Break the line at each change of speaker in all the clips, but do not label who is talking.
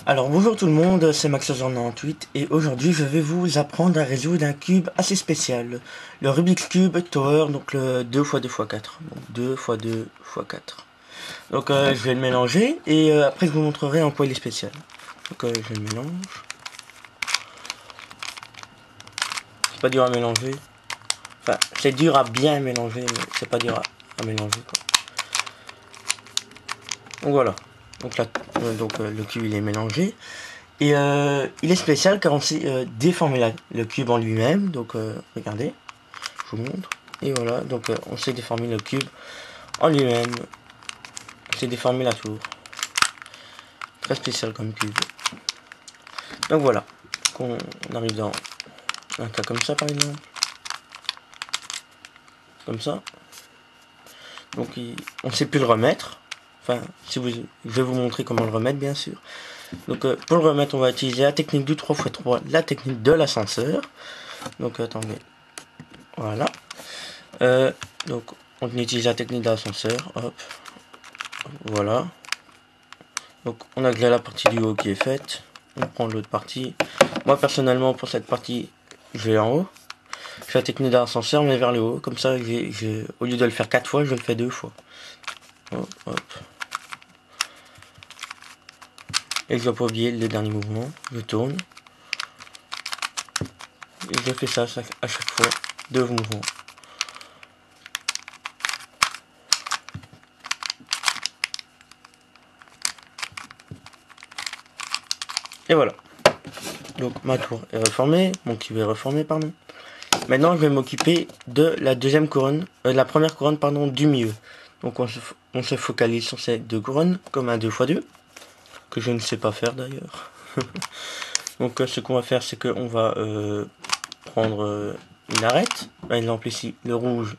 Alors bonjour tout le monde, c'est Maxos98 et aujourd'hui je vais vous apprendre à résoudre un cube assez spécial. Le Rubik's Cube Tower, donc le 2x2x4. Donc 2x2x4. Donc je vais le mélanger et après je vous montrerai en quoi il est spécial. Donc je le mélange. C'est pas dur à mélanger. Enfin, c'est dur à bien mélanger, mais c'est pas dur à mélanger quoi. Donc voilà. Donc là, le cube il est mélangé. Et il est spécial car on sait déformer le cube en lui-même. Donc regardez, je vous montre. Et voilà, donc on sait déformer le cube en lui-même. On sait déformer la tour. Très spécial comme cube. Donc voilà, on arrive dans un cas comme ça par exemple. Comme ça. Donc on ne sait plus le remettre. Enfin, je vais vous montrer comment le remettre bien sûr. Donc pour le remettre, on va utiliser la technique du 3x3, la technique de l'ascenseur. Donc attendez. Voilà. Donc on utilise la technique de l'ascenseur. Hop. Voilà. Donc on a déjà la partie du haut qui est faite. On prend l'autre partie. Moi personnellement pour cette partie, je vais en haut. Je fais la technique de l'ascenseur mais vers le haut. Comme ça, au lieu de le faire 4 fois, je le fais 2 fois. Hop, hop. Et je dois pas oublier le dernier mouvement. Je tourne. Et je fais ça à chaque fois. 2 mouvements. Et voilà. Donc ma tour est reformée. Mon cube est reformé, pardon. Maintenant je vais m'occuper de la deuxième couronne. La première couronne, pardon, du milieu. Donc on se focalise sur ces deux couronnes, comme un 2x2. Que je ne sais pas faire d'ailleurs. Donc ce qu'on va faire, c'est qu'on va prendre une arête. Par exemple ici, le rouge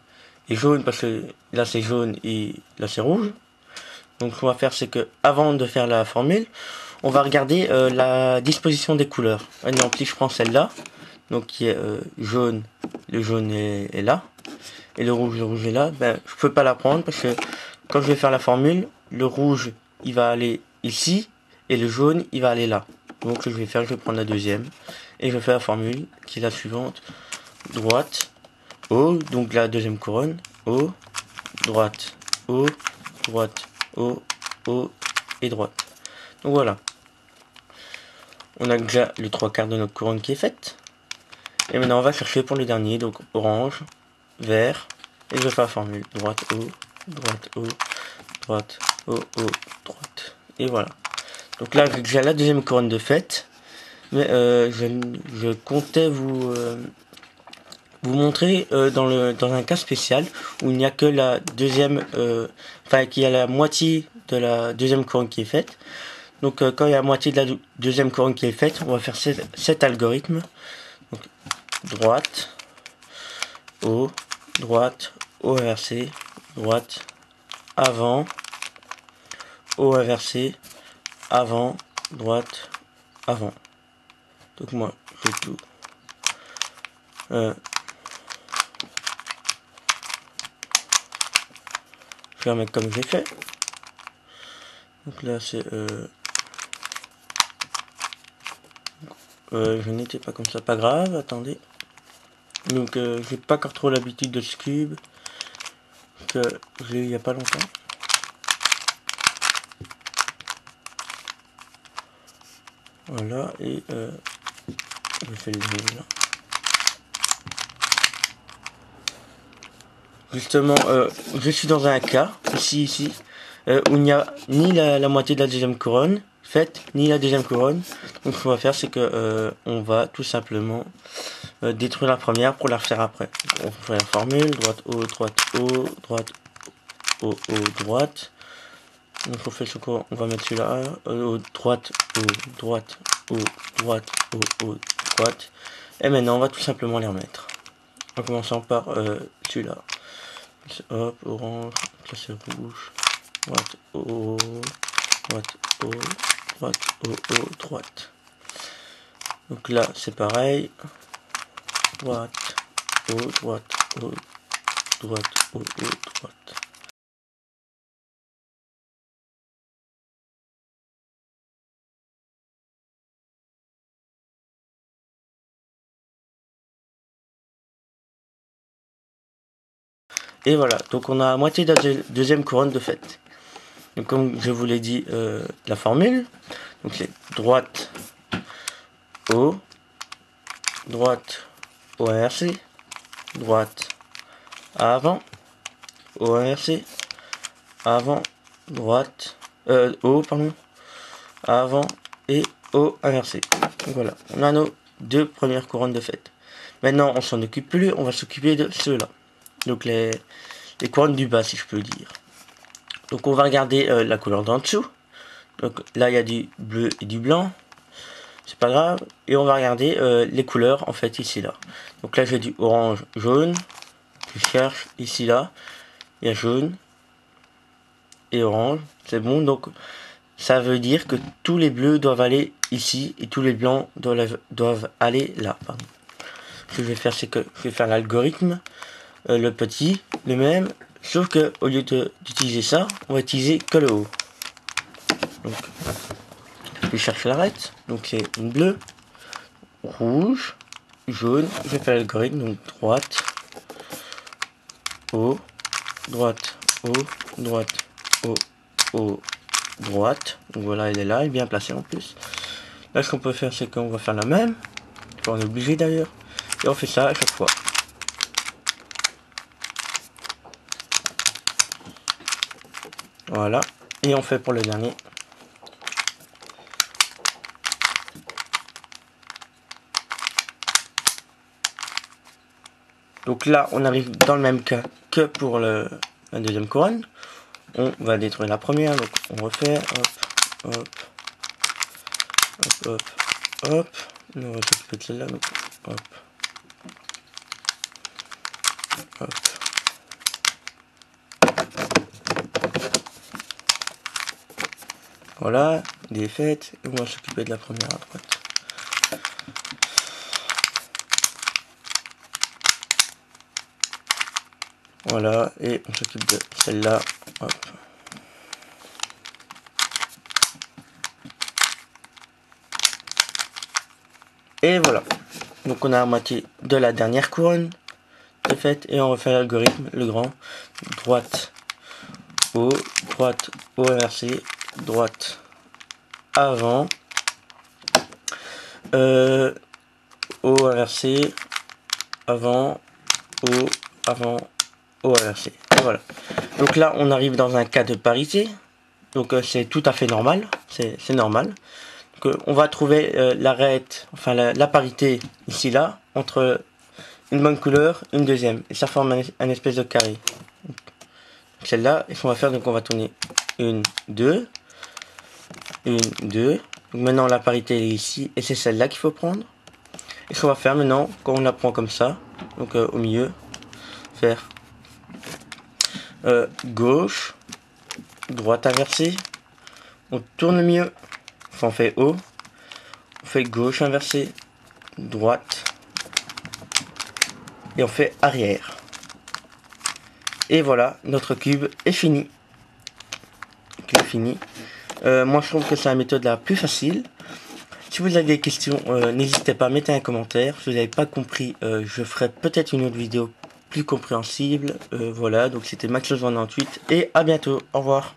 est jaune parce que là c'est jaune et là c'est rouge. Donc ce qu'on va faire, c'est que avant de faire la formule, on va regarder la disposition des couleurs. Par exemple, si je prends celle-là, donc qui est jaune, le jaune est là, et le rouge est là, ben je peux pas la prendre parce que quand je vais faire la formule, le rouge il va aller ici et le jaune il va aller là. Donc ce que je vais faire, je vais prendre la deuxième et je fais la formule qui est la suivante: droite, haut, donc la deuxième couronne, haut, droite, haut, droite, haut, haut et droite. Donc voilà. On a déjà les 3/4 de notre couronne qui est faite. Et maintenant on va chercher pour le dernier, donc orange, vert, et je fais la formule: droite, haut, droite, haut, droite, haut, haut, droite. Et voilà. Donc là j'ai déjà la deuxième couronne de faite. Mais je comptais vous montrer dans un cas spécial où il n'y a que la deuxième, enfin qu'il y a la moitié de la deuxième couronne qui est faite. Donc quand il y a la moitié de la deuxième couronne qui est faite, on va faire cet algorithme. Donc droite, haut, droite, haut inversé, droite, avant, haut inversé, avant, droite, avant. Donc moi je fais tout. Je vais remettre comme j'ai fait. Donc là c'est je n'étais pas comme ça, pas grave, attendez. Donc j'ai pas encore trop l'habitude de ce cube que j'ai eu il y a pas longtemps. Voilà, et je fais le nul. Justement, je suis dans un cas, ici, où il n'y a ni la moitié de la deuxième couronne faite, ni la deuxième couronne. Donc ce qu'on va faire, c'est que on va tout simplement détruire la première pour la refaire après. On fait la formule: droite, haut, droite, haut, droite, haut, haut, droite. Donc on fait ce qu'on va mettre celui-là, droite, haut, droite, haut, droite, haut, haut, droite. Et maintenant on va tout simplement les remettre. En commençant par celui-là. Hop, orange, là c'est rouge, droite, haut, droite, haut, droite, haut, haut, droite. Donc là c'est pareil, droite, haut, droite, haut, droite, haut, haut, droite. Et voilà, donc on a la moitié de la deuxième couronne de fait. Donc comme je vous l'ai dit, la formule, donc c'est droite O, droite O inversé, droite avant, O inversé, avant, droite, O pardon, avant et O inversé. Donc voilà, on a nos deux premières couronnes de fait. Maintenant on s'en occupe plus, on va s'occuper de ceux-là. Donc les couronnes du bas si je peux dire. Donc on va regarder la couleur d'en dessous. Donc là il y a du bleu et du blanc. C'est pas grave. Et on va regarder les couleurs en fait ici là. Donc là j'ai du orange, jaune. Je cherche ici là. Il y a jaune et orange. C'est bon. Donc ça veut dire que tous les bleus doivent aller ici et tous les blancs doivent aller là. Pardon. Ce que je vais faire c'est que je vais faire l'algorithme. Le petit, le même. Sauf que au lieu d'utiliser ça, on va utiliser que le haut. Donc je cherche l'arête. Donc c'est une bleue, rouge, jaune. Je vais faire l'algorithme. Donc droite, haut, droite, haut, droite, haut, haut, droite. Donc voilà, elle est là, elle est bien placée en plus. Là, ce qu'on peut faire, c'est qu'on va faire la même. On est obligé d'ailleurs. Et on fait ça à chaque fois. Voilà. Et on fait pour le dernier. Donc là, on arrive dans le même cas que pour la deuxième couronne. On va détruire la première, donc on refait, hop, hop, hop, hop, hop. On va s'occuper de celle-là, donc hop, hop. Voilà, il est fait, et on va s'occuper de la première à droite. Voilà, et on s'occupe de celle-là, hop. Et voilà, donc on a la moitié de la dernière couronne de fait, et on refait l'algorithme, le grand, droite, haut, inversé, droite, avant, haut inversé, avant, haut, avant, haut inversé. Et voilà. Donc là, on arrive dans un cas de parité. Donc c'est tout à fait normal. C'est normal. Donc, on va trouver l'arête, enfin la parité ici là, entre une bonne couleur, une deuxième. Et ça forme un espèce de carré. Celle-là, et ce qu'on va faire, donc on va tourner une, deux, une, deux. Donc maintenant la parité est ici, et c'est celle-là qu'il faut prendre. Et ce qu'on va faire maintenant, quand on la prend comme ça, donc au milieu, faire gauche, droite inversée, on tourne mieux, enfin on fait haut, on fait gauche inversée, droite, et on fait arrière. Et voilà, notre cube est fini. Moi je trouve que c'est la méthode la plus facile. Si vous avez des questions, n'hésitez pas à mettre un commentaire. Si vous n'avez pas compris, je ferai peut-être une autre vidéo plus compréhensible. Voilà, donc c'était Max98 et à bientôt. Au revoir.